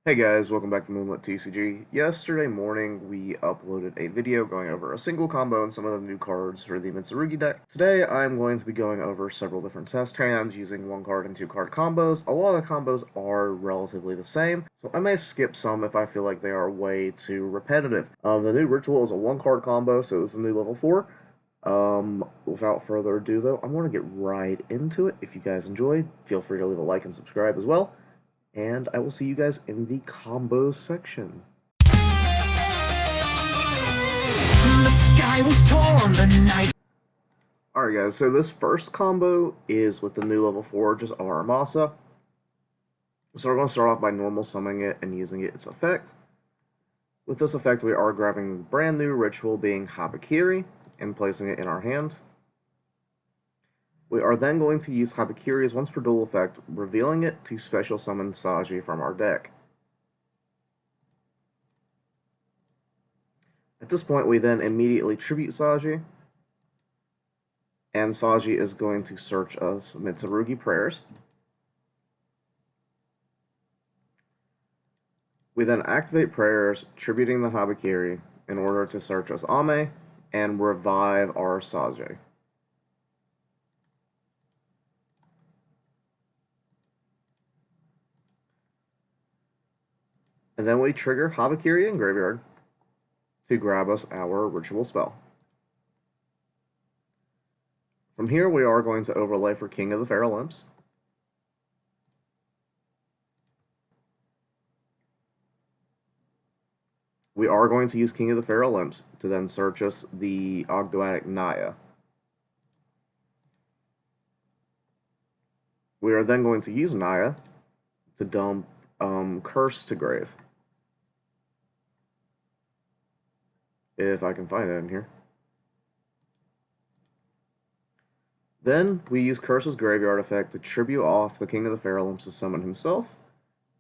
Hey guys, welcome back to Moonlit TCG. Yesterday morning, we uploaded a video going over a single combo and some of the new cards for the Mitsurugi deck. Today, I'm going to be going over several different test hands using 1 card and 2 card combos. A lot of the combos are relatively the same, so I may skip some if I feel like they are way too repetitive. The new ritual is a 1 card combo, so it's the new level 4. Without further ado though, I'm going to get right into it. If you guys enjoyed, feel free to leave a like and subscribe as well. And I will see you guys in the combo section. The sky was torn the night. Alright guys, so this first combo is with the new level 4, just Aramasa. So we're going to start off by normal summoning it and using its effect. With this effect, we are grabbing the brand new ritual being Habakiri and placing it in our hand. We are then going to use Habakiri's once per duel effect, revealing it to special summon Saji from our deck. At this point, we then immediately tribute Saji, and Saji is going to search us Mitsurugi prayers. We then activate prayers, tributing the Habakiri in order to search us Ame and revive our Saji. And then we trigger Habakiri in Graveyard to grab us our ritual spell. From here, we are going to overlay for King of the Feral Imps. We are going to use King of the Feral Imps to then search us the Ogdoadic Naya. We are then going to use Naya to dump Curse to Grave. If I can find it in here. Then we use Curse's Graveyard effect to tribute off the King of the Feral Imps to summon himself,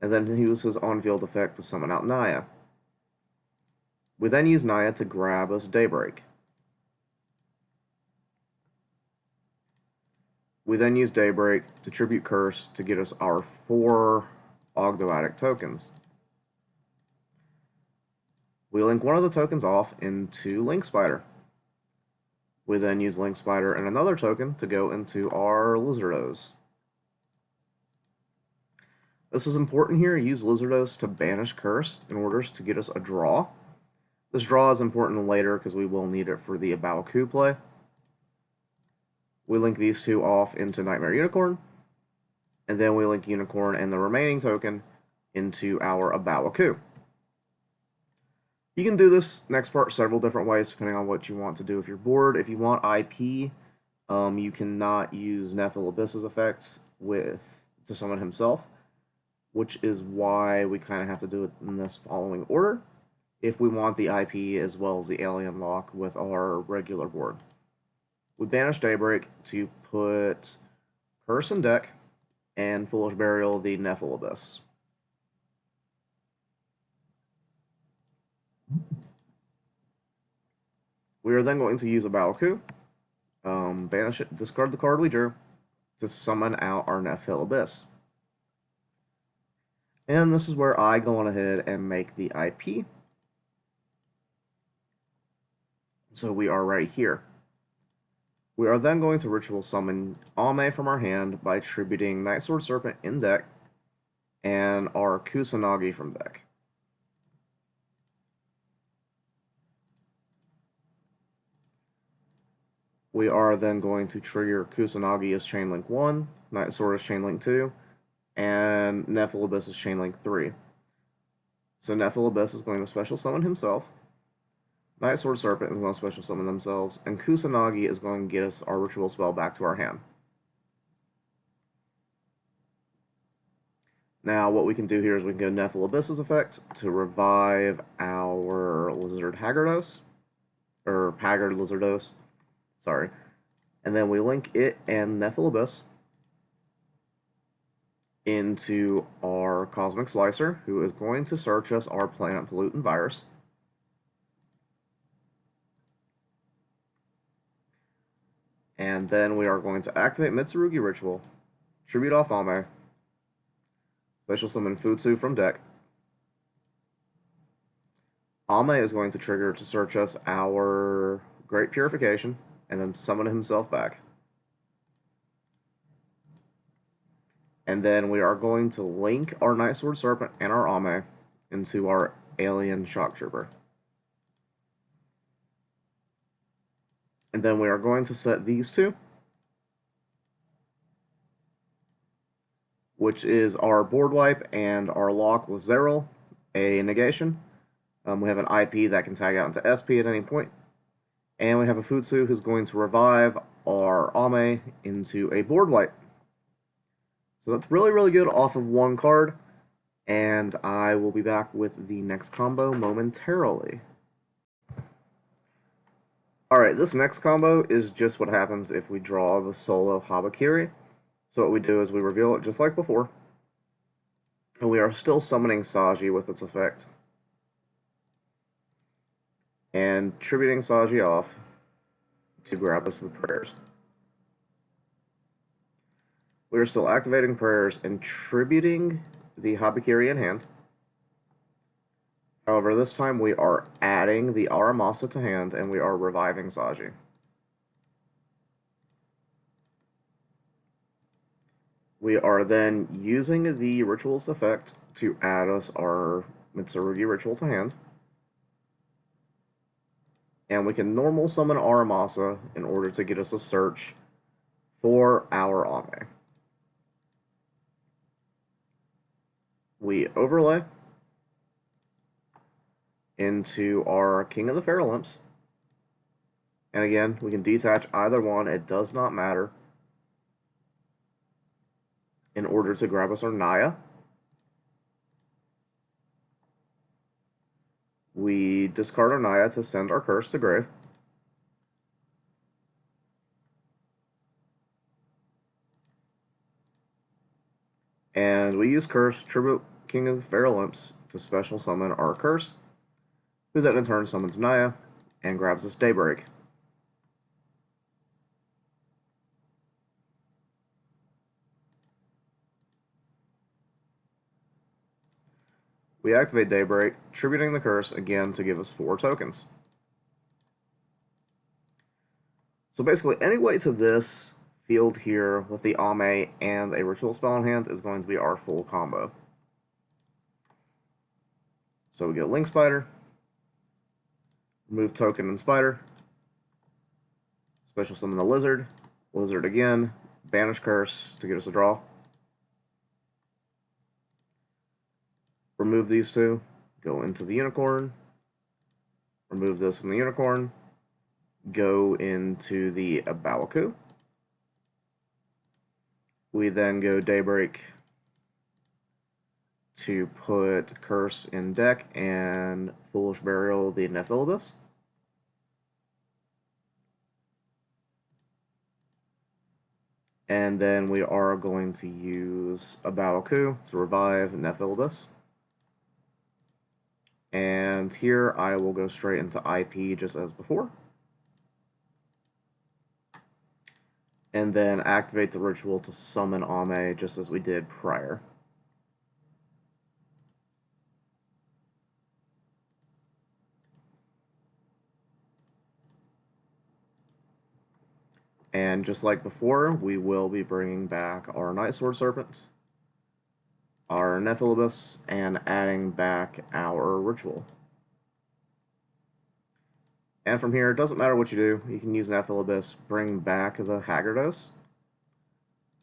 and then he uses his on-field effect to summon out Naya. We then use Naya to grab us Daybreak. We then use Daybreak to tribute Curse to get us our 4 Ogdoadic tokens. We link one of the tokens off into Link Spider. We then use Link Spider and another token to go into our Lizardos. This is important here. Use Lizardos to banish Curse in order to get us a draw. This draw is important later because we will need it for the Abaoku play. We link these two off into Nightmare Unicorn, and then we link Unicorn and the remaining token into our Abaoku. You can do this next part several different ways depending on what you want to do with your board. If you want IP, you cannot use Nephil Abyss's effects to summon himself, which is why we kind of have to do it in this following order if we want the IP as well as the Alien Lock with our regular board. We banish Daybreak to put Curse in deck and Foolish Burial the Nephil Abyss. We are then going to use Abaoku, banish it, discard the card we drew to summon out our Nephil Abyss. And this is where I go on ahead and make the IP. So we are right here. We are then going to ritual summon Ame from our hand by tributing Night Sword Serpent in deck and our Kusanagi from deck. We are then going to trigger Kusanagi as Chainlink 1, Night Sword as Chainlink 2, and Nephil Abyss as Chainlink 3. So Nephil Abyss is going to special summon himself, Night Sword Serpent is going to special summon themselves, and Kusanagi is going to get us our ritual spell back to our hand. Now, what we can do here is we can go Nephil Abyss's effect to revive our Lizard Haggardos, or Haggard Lizardos, sorry. And then we link it and Nephil Abyss into our Cosmic Slicer, who is going to search us our Planet Pollutant Virus. And then we are going to activate Mitsurugi Ritual, tribute off Ame, special summon Futsu from deck, Ame is going to trigger to search us our Great Purification and then summon himself back. And then we are going to link our Night Sword Serpent and our Ame into our Alien Shock Trooper. And then we are going to set these two, which is our board wipe and our lock with Zeril, a negation. We have an IP that can tag out into SP at any point. And we have a Futsu who's going to revive our Ame into a board wipe. So that's really, really good off of one card. And I will be back with the next combo momentarily. Alright, this next combo is just what happens if we draw the solo Habakiri. So what we do is we reveal it just like before. And we are still summoning Saji with its effect. And tributing Saji off to grab us the prayers. We are still activating prayers and tributing the Habakiri in hand. However, this time we are adding the Aramasa to hand and we are reviving Saji. We are then using the Ritual's effect to add us our Mitsurugi Ritual to hand. And we can normal summon Aramasa in order to get us a search for our Ame. We overlay into our King of the Fair Limps. And again, we can detach either one, it does not matter, in order to grab us our Naya. We discard our Naya to send our curse to grave. And we use curse, tribute King of the Fair Limps to special summon our curse, who then in turn summons Naya and grabs us Daybreak. We activate Daybreak, tributing the curse again to give us 4 tokens. So basically, any way to this field here with the Ame and a ritual spell in hand is going to be our full combo. So we get Link Spider, remove token and Spider, special summon the Lizard, Lizard again, banish curse to get us a draw. Remove these two, go into the Unicorn, remove this in the Unicorn, go into the Abawaku. We then go Daybreak to put Curse in deck and Foolish Burial the Nephilibus. And then we are going to use Abawaku to revive Nephilibus. And here I will go straight into IP just as before. And then activate the ritual to summon Ame just as we did prior. And just like before, we will be bringing back our Night Sword Serpent, our Nephilibus, and adding back our ritual. And from here, it doesn't matter what you do. You can use Nephilibus, bring back the Haggardos,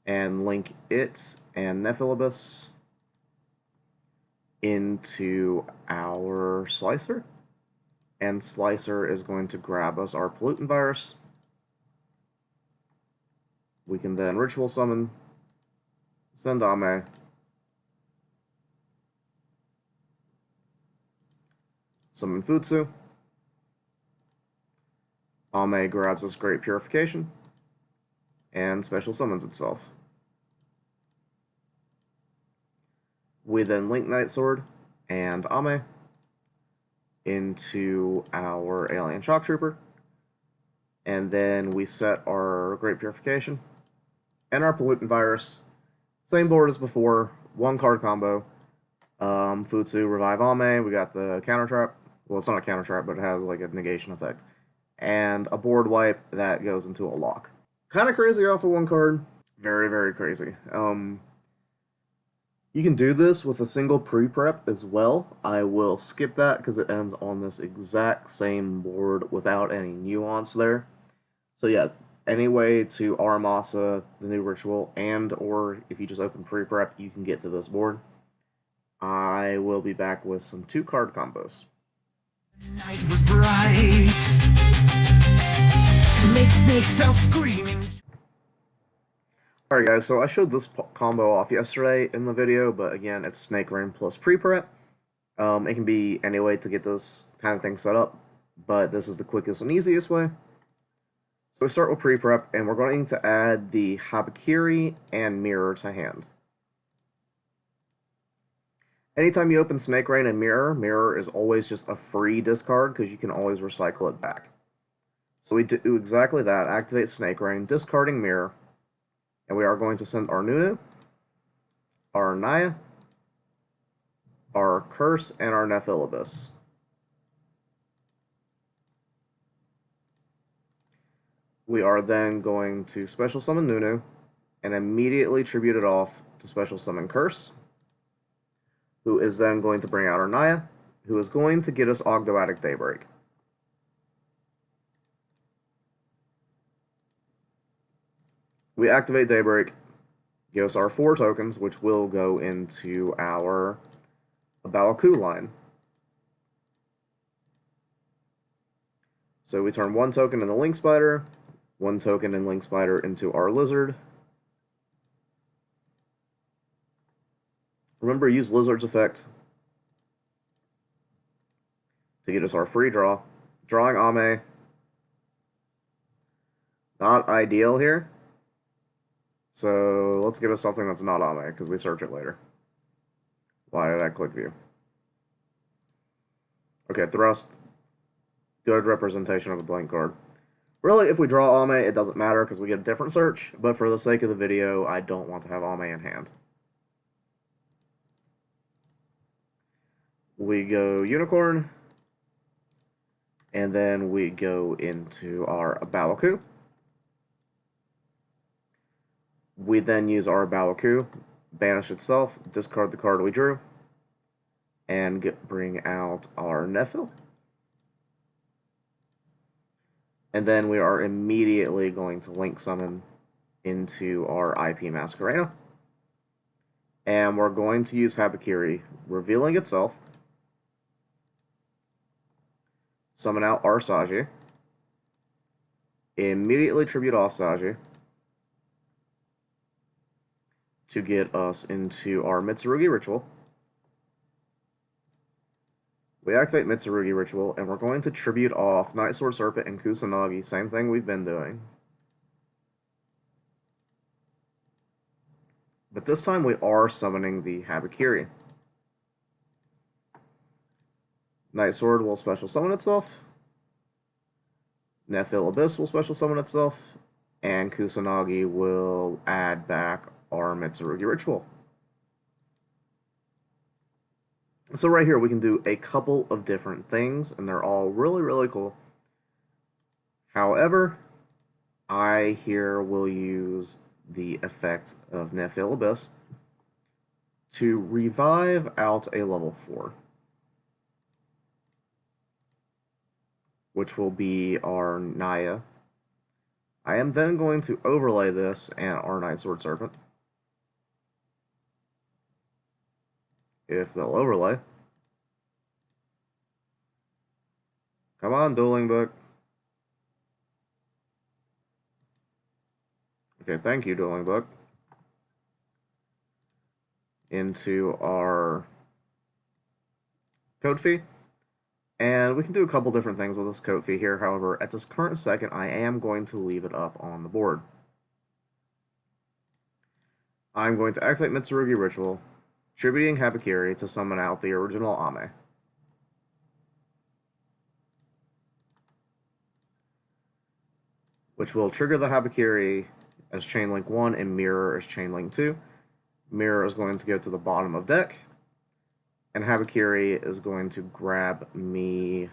and link it and Nephilibus into our Slicer. And Slicer is going to grab us our Pollutant Virus. We can then Ritual Summon, send Ame, summon Futsu. Ame grabs us Great Purification, and special summons itself. We then link Night Sword and Ame into our Alien Shock Trooper, and then we set our Great Purification and our Pollutant Virus. Same board as before, 1 card combo. Futsu, revive Ame, we got the counter trap. Well, it's not a counter trap, but it has like a negation effect. And a board wipe that goes into a lock. Kind of crazy off of one card. Very, very crazy. You can do this with a single pre-prep as well. I will skip that because it ends on this exact same board without any nuance there. So yeah, any way to Aramasa, the new ritual, and or if you just open pre-prep, you can get to this board. I will be back with some 2-card combos. The night was bright. Make snakes fell screaming. Alright guys, so I showed this combo off yesterday in the video, but again, it's Snake Rain plus pre-prep. It can be any way to get this kind of thing set up, but this is the quickest and easiest way. So we start with pre-prep, and we're going to add the Habakiri and Mirror to hand. Anytime you open Snake Rain and Mirror, Mirror is always just a free discard because you can always recycle it back. So we do exactly that, activate Snake Rain, discarding Mirror, and we are going to send our Nunu, our Naya, our Curse, and our Nephilibus. We are then going to Special Summon Nunu, and immediately tribute it off to Special Summon Curse, who is then going to bring out our Naya, who is going to get us Ogdoadic Daybreak. We activate Daybreak, give us our 4 tokens, which will go into our Abawaku line. So we turn 1 token in the Link Spider, 1 token in Link Spider into our Lizard. Remember, use Lizard's effect to get us our free draw. Drawing Ame. Not ideal here. So let's get us something that's not Ame, because we search it later. Why did I click view? Okay, Thrust. Good representation of a blank card. Really, if we draw Ame, it doesn't matter because we get a different search, but for the sake of the video, I don't want to have Ame in hand. We go Unicorn, and then we go into our Abawaku. We then use our Abawaku, banish itself, discard the card we drew, and bring out our Nephil. And then we are immediately going to Link Summon into our IP Masquerena. And we're going to use Habakiri, revealing itself. Summon out our Saji. Immediately tribute off Saji to get us into our Mitsurugi Ritual. We activate Mitsurugi Ritual, and we're going to tribute off Night Sword Serpent and Kusanagi, same thing we've been doing. But this time we are summoning the Habakiri. Night Sword will special summon itself. Nephil Abyss will special summon itself. And Kusanagi will add back our Mitsurugi Ritual. So right here we can do a couple of different things, and they're all really, really cool. However, I here will use the effect of Nephil Abyss to revive out a level 4. Which will be our Naya. I am then going to overlay this and our Night Sword Serpent. If they'll overlay. Come on, Dueling Book. Okay, thank you, Dueling Book. Into our code fee. And we can do a couple different things with this code fee here. However, at this current second, I am going to leave it up on the board. I'm going to activate Mitsurugi Ritual, tributing Habakiri to summon out the original Ame. Which will trigger the Habakiri as Chainlink 1 and Mirror as Chainlink 2. Mirror is going to go to the bottom of deck. And Habakiri is going to grab me.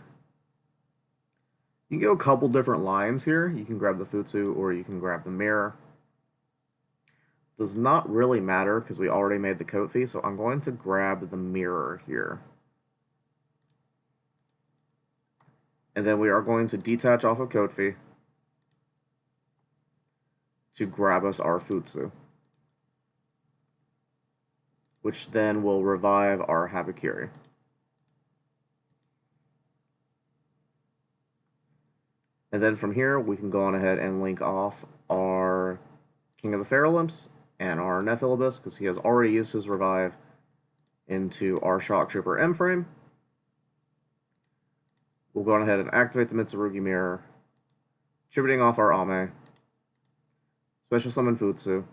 You can go a couple different lines here. You can grab the Futsu or you can grab the mirror. Does not really matter because we already made the Kofi, so I'm going to grab the mirror here. And then we are going to detach off of Kofi to grab us our Futsu, which then will revive our Habakiri. And then from here, we can go on ahead and link off our King of the Feral Imps and our Nephilibus, because he has already used his revive into our Shock Trooper M frame. We'll go on ahead and activate the Mitsurugi Mirror, tributing off our Ame, special summon Futsu.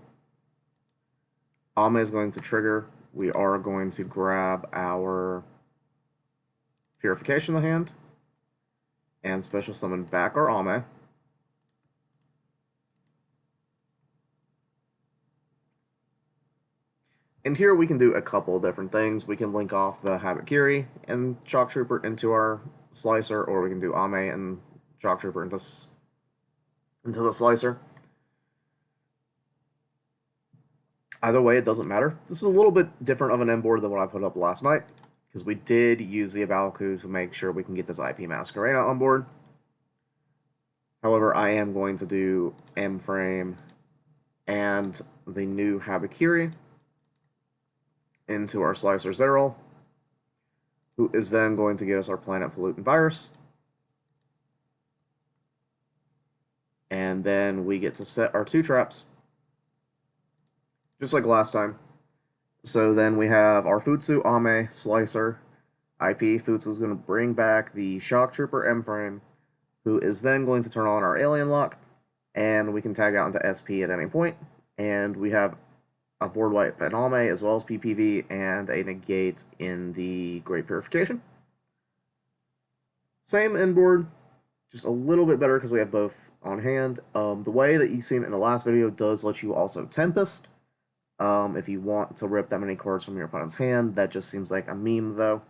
Ame is going to trigger. We are going to grab our Purification of the Hand and special summon back our Ame. And here we can do a couple of different things. We can link off the Habakiri and Shock Trooper into our Slicer, or we can do Ame and Shock Trooper into the Slicer. Either way, it doesn't matter. This is a little bit different of an end board than what I put up last night, because we did use the Abalku to make sure we can get this IP Masquerade on board. However, I am going to do M frame and the new Habakiri into our Slicer Zeril, who is then going to get us our Planet Pollutant Virus. And then we get to set our 2 traps, just like last time. So then we have our Futsu, Ame, Slicer, IP. Futsu is going to bring back the Shock Trooper M frame, who is then going to turn on our Alien Lock, and we can tag out into SP at any point. And we have a board wipe at Ame, as well as PPV, and a negate in the Great Purification. Same end board, just a little bit better because we have both on hand. The way that you've seen in the last video does let you also Tempest. If you want to rip that many cards from your opponent's hand. That just seems like a meme, though.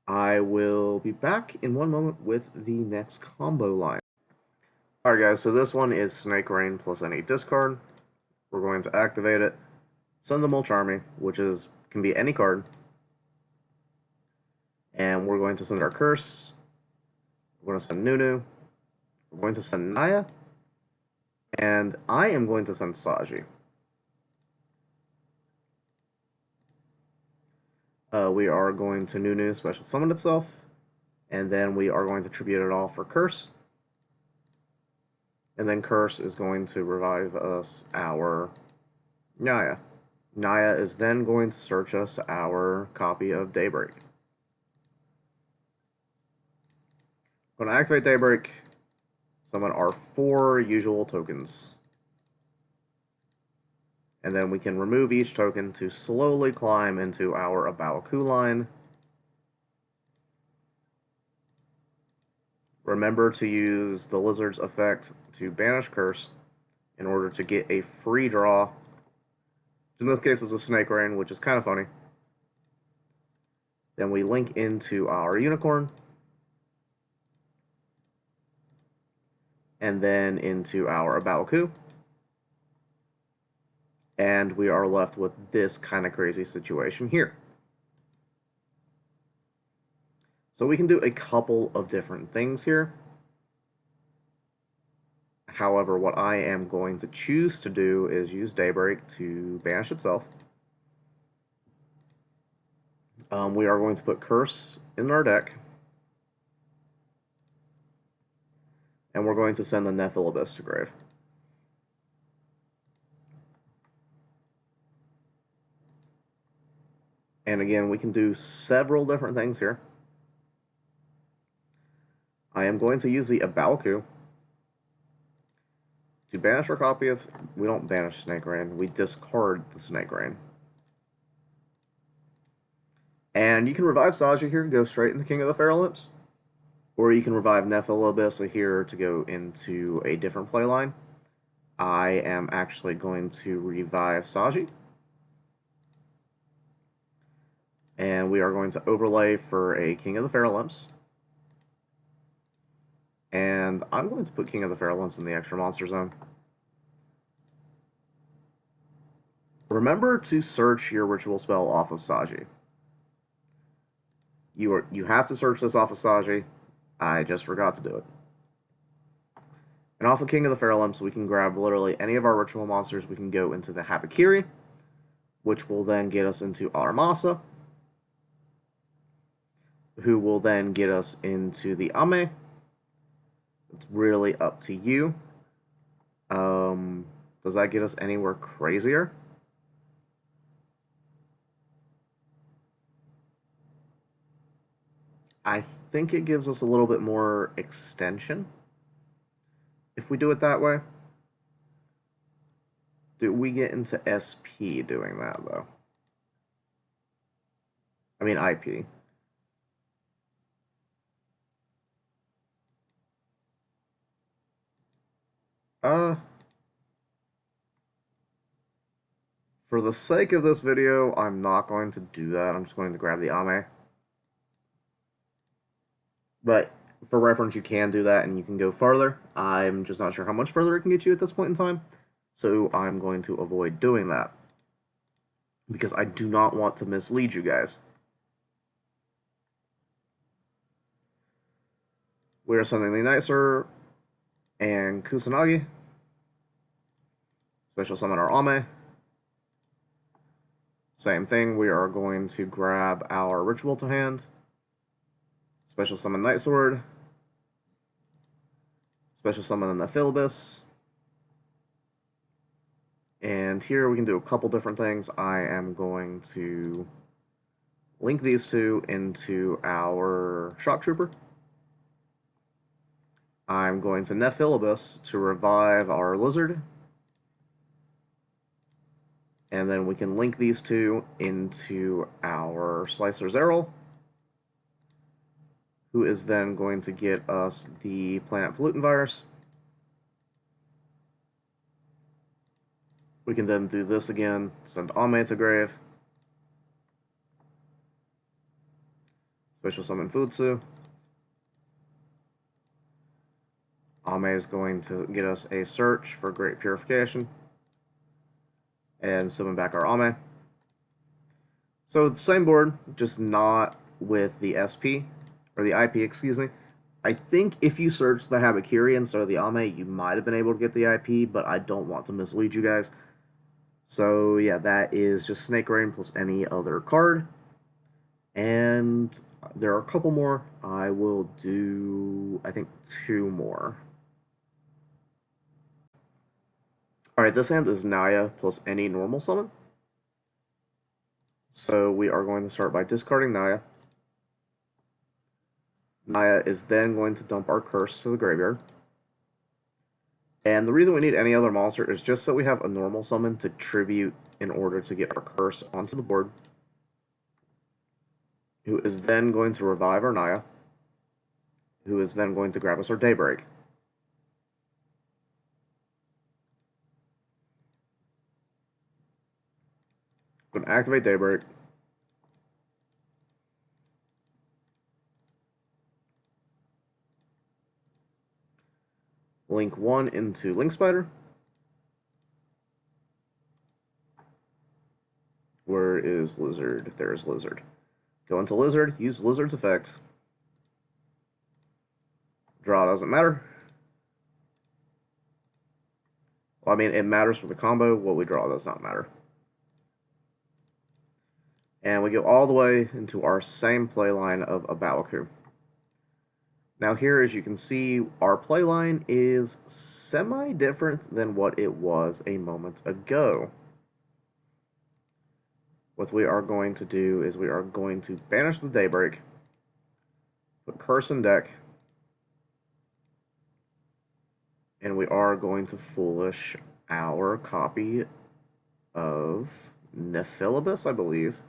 I will be back in one moment with the next combo line. Alright guys, so this one is Snake Rain plus any discard. We're going to activate it, send the Mulcharmy, which can be any card, and we're going to send our Curse, we're going to send Nunu, we're going to send Naya, and I am going to send Saji. We are going to Nunu special summon itself, and then we are going to tribute it all for Curse. And then Curse is going to revive us our Naya. Naya is then going to search us our copy of Daybreak. I'm going to activate Daybreak, summon our 4 usual tokens. And then we can remove each token to slowly climb into our Abaoku line. Remember to use the Lizard's effect to banish Curse in order to get a free draw. In this case, it's a Snake Rain, which is kind of funny. Then we link into our Unicorn. And then into our Abaoku. And we are left with this kind of crazy situation here. So we can do a couple of different things here. However, what I am going to choose to do is use Daybreak to banish itself. We are going to put Curse in our deck. And we're going to send the Nephilibus to grave. And again, we can do several different things here. I am going to use the Abaoku to banish our copy of... We don't banish Snake Rain, we discard the Snake Rain. And you can revive Saji here, go straight in the King of the Feral Imps. Or you can revive Nephilibus here to go into a different playline. I am actually going to revive Saji. And we are going to overlay for a King of the Feral Imps. And I'm going to put King of the Feral Imps in the extra monster zone. Remember to search your ritual spell off of Saji. You have to search this off of Saji. I just forgot to do it. And off of King of the Feral Imps, we can grab literally any of our ritual monsters. We can go into the Habakiri, which will then get us into Aramasa, who will then get us into the Ame. It's really up to you. Does that get us anywhere crazier? I think it gives us a little bit more extension if we do it that way. Do we get into SP doing that, though? I mean, IP. For the sake of this video, I'm not going to do that. I'm just going to grab the Ame. But for reference, you can do that and you can go farther. I'm just not sure how much further it can get you at this point in time. So I'm going to avoid doing that. Because I do not want to mislead you guys. We are sending the Nicer and Kusanagi. Special summon our Ame. Same thing, we are going to grab our Ritual to hand. Special summon Night Sword. Special summon the Nephilibus. And here we can do a couple different things. I am going to link these two into our Shock Trooper. I'm going to Nephilibus to revive our Lizard. And then we can link these two into our Slicer Zeril, who is then going to get us the Planet Pollutant Virus. We can then do this again, send Ame to grave. Special summon Futsu. Ame is going to get us a search for Great Purification. And summon back our Ame. So it's the same board, just not with the SP, or the IP, excuse me. I think if you search the Habakiri instead of the Ame, you might have been able to get the IP, but I don't want to mislead you guys. So yeah, that is just Snake Rain plus any other card. And there are a couple more. I will do, I think, 2 more. Alright, this hand is Naya plus any normal summon. So we are going to start by discarding Naya. Naya is then going to dump our curse to the graveyard. And the reason we need any other monster is just so we have a normal summon to tribute in order to get our curse onto the board. Who is then going to revive our Naya. Who is then going to grab us our Daybreak. I'm going to activate Daybreak. Link 1 into Link Spider. Where is Lizard? There's Lizard. Go into Lizard, use Lizard's effect. Draw doesn't matter. Well, I mean, it matters for the combo. What we draw does not matter. And we go all the way into our same playline of a Baoku. Now here, as you can see, our playline is semi-different than what it was a moment ago. What we are going to do is we are going to banish the Daybreak, put Curse in deck, and we are going to Foolish our copy of Nephilibus, I believe.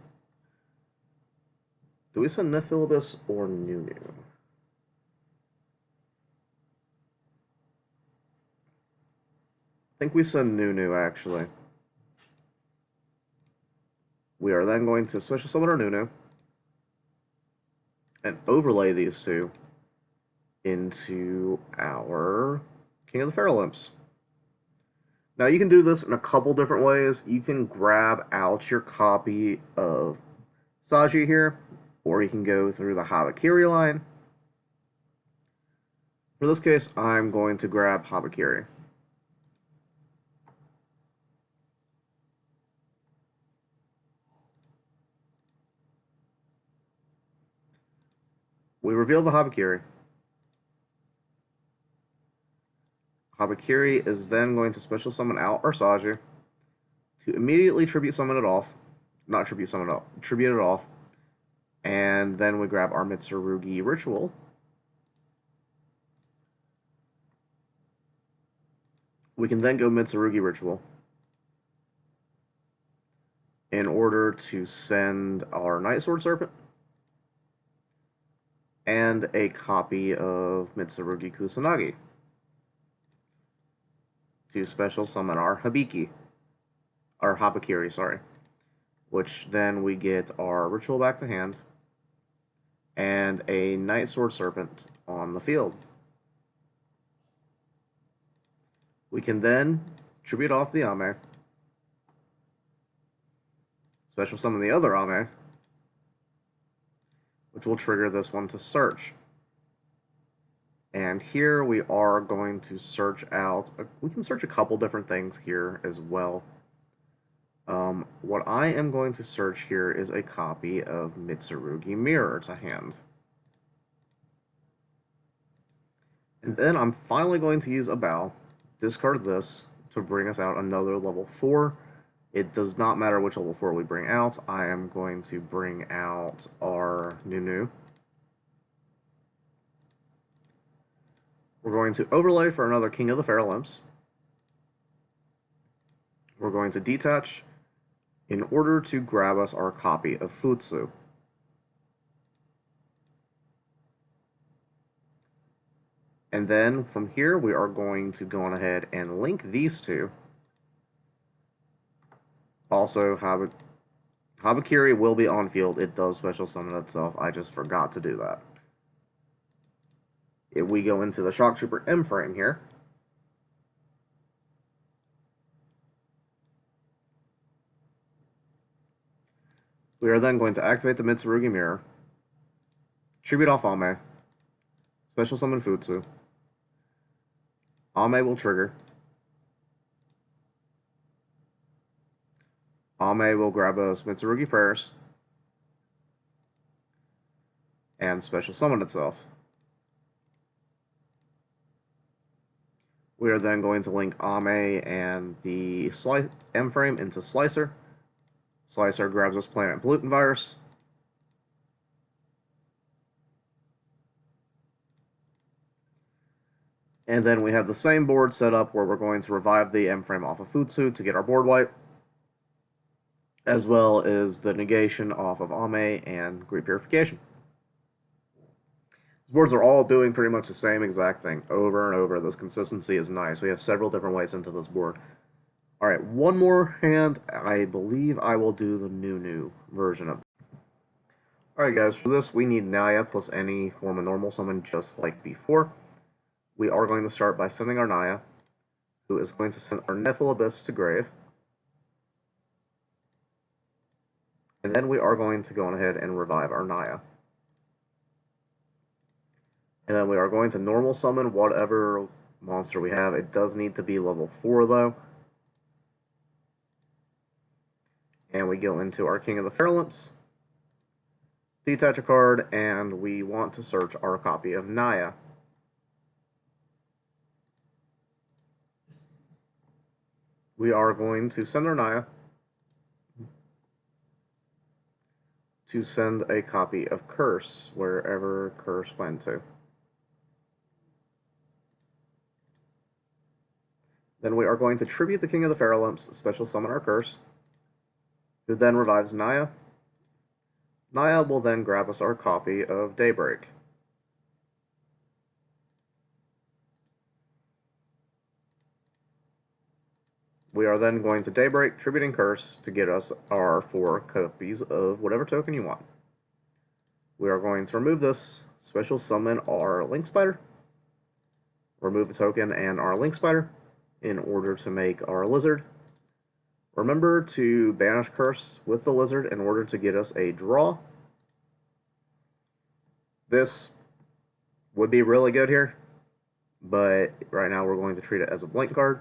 Do we send Nephilibus or Nunu? I think we send Nunu, actually. We are then going to special summon our Nunu. and overlay these two into our King of the Feral Imps. Now you can do this in a couple different ways. You can grab out your copy of Saji here, or you can go through the Habakiri line. For this case, I'm going to grab Habakiri. We reveal the Habakiri. Habakiri is then going to special summon out our Saji to immediately tribute summon it off. Not tribute summon it off, tribute it off. And then we grab our Mitsurugi ritual. We can then go Mitsurugi ritual in order to send our Night Sword Serpent and a copy of Mitsurugi Kusanagi to special summon our Habakiri, sorry, which then we get our ritual back to hand and a Night Sword Serpent on the field. We can then tribute off the Ame, special summon the other Ame, which will trigger this one to search. And here we are going to search out, we can search a couple different things here as well. What I am going to search here is a copy of Mitsurugi Mirror to hand. And then I'm finally going to use a bow, discard this to bring us out another level 4. It does not matter which level 4 we bring out. I am going to bring out our Nunu. We're going to overlay for another King of the Feral Imps. We're going to detach in order to grab us our copy of Futsu. And then from here, we are going to go on ahead and link these two. Also, Habakiri will be on field. It does special summon itself. I just forgot to do that. If we go into the Shock Trooper M frame here, we are then going to activate the Mitsurugi Mirror, tribute off Ame, special summon Futsu. Ame will trigger. Ame will grab us Mitsurugi Prayers and special summon itself. We are then going to link Ame and the M frame into Slicer. Slicer grabs us Planet Pollutant Virus. And then we have the same board set up where we're going to revive the M frame off of Futsu to get our board wipe, as well as the negation off of Ame and Great Purification. These boards are all doing pretty much the same exact thing over and over. This consistency is nice. We have several different ways into this board. Alright, one more hand. I believe I will do the new version of it. Alright guys, for this we need Naya plus any form of normal summon just like before. We are going to start by sending our Naya, who is going to send our Nephilabyss to grave. And then we are going to go on ahead and revive our Naya. And then we are going to normal summon whatever monster we have. It does need to be level 4 though. And we go into our King of the Feral Imps, detach a card, and we want to search our copy of Naya. We are going to send our Naya to send a copy of Curse wherever Curse went to. Then we are going to tribute the King of the Feral Imps, special summon our Curse, who then revives Naya. Naya will then grab us our copy of Daybreak. We are then going to Daybreak, tributing Curse to get us our 4 copies of whatever token you want. We are going to remove this, special summon our Link Spider, remove a token and our Link Spider in order to make our Lizard. Remember to banish Curse with the Lizard in order to get us a draw. This would be really good here, but right now we're going to treat it as a blank card.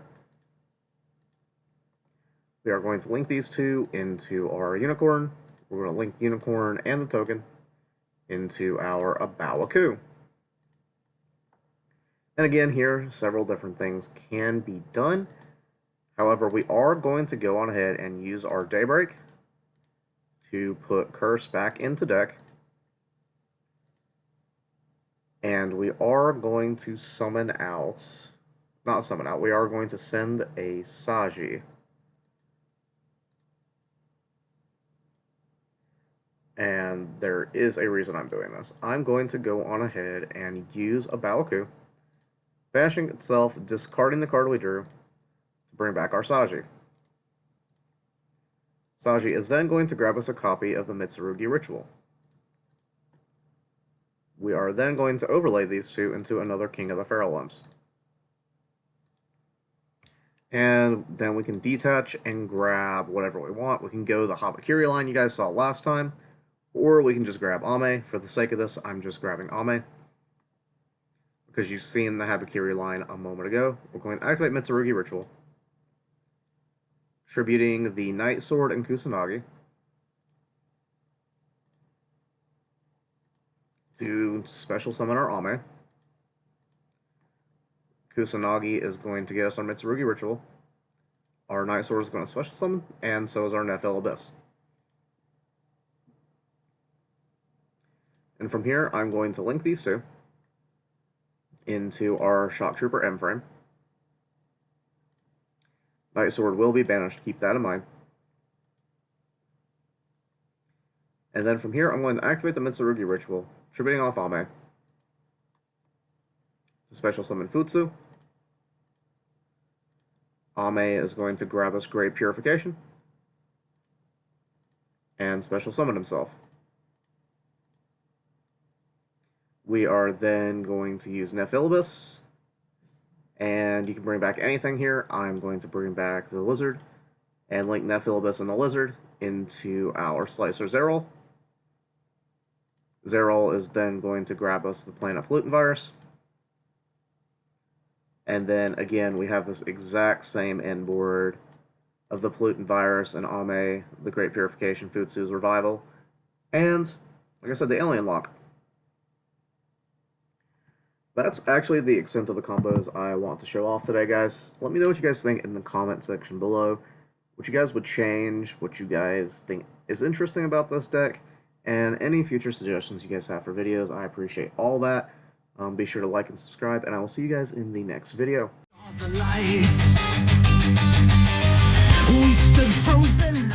We are going to link these two into our Unicorn. We're going to link Unicorn and the token into our Abawaku. And again, here, several different things can be done. However, we are going to go on ahead and use our Daybreak to put Curse back into deck. And we are going to summon out, not summon out, we are going to send a Saji. And there is a reason I'm doing this. I'm going to go on ahead and use a Baoku, banishing itself, discarding the card we drew to bring back our Saji. Saji is then going to grab us a copy of the Mitsurugi Ritual. We are then going to overlay these two into another King of the Feral Limbs. And then we can detach and grab whatever we want. We can go the Habakiri line you guys saw last time, or we can just grab Ame. For the sake of this, I'm just grabbing Ame, because you've seen the Habakiri line a moment ago. We're going to activate Mitsurugi Ritual, tributing the Night Sword and Kusanagi to special summon our Ame. Kusanagi is going to get us our Mitsurugi Ritual. Our Night Sword is going to special summon, and so is our Nephil Abyss. And from here, I'm going to link these two into our Shock Trooper M frame. Night Sword will be banished, keep that in mind. And then from here, I'm going to activate the Mitsurugi Ritual, tributing off Ame to special summon Futsu. Ame is going to grab us Great Purification and special summon himself. We are then going to use Nephil Abyss, and you can bring back anything here. I'm going to bring back the Lizard and link Nephil Abyss and the Lizard into our Slicer Zerol. Zerol is then going to grab us the Planet Pollutant Virus. And then again, we have this exact same end board of the Pollutant Virus and Ame, the Great Purification, Futsu's Revival, and, like I said, the Alien Lock. That's actually the extent of the combos I want to show off today, guys. Let me know what you guys think in the comment section below. What you guys would change, what you guys think is interesting about this deck, and any future suggestions you guys have for videos. I appreciate all that. Be sure to like and subscribe, and I will see you guys in the next video. We stood frozen.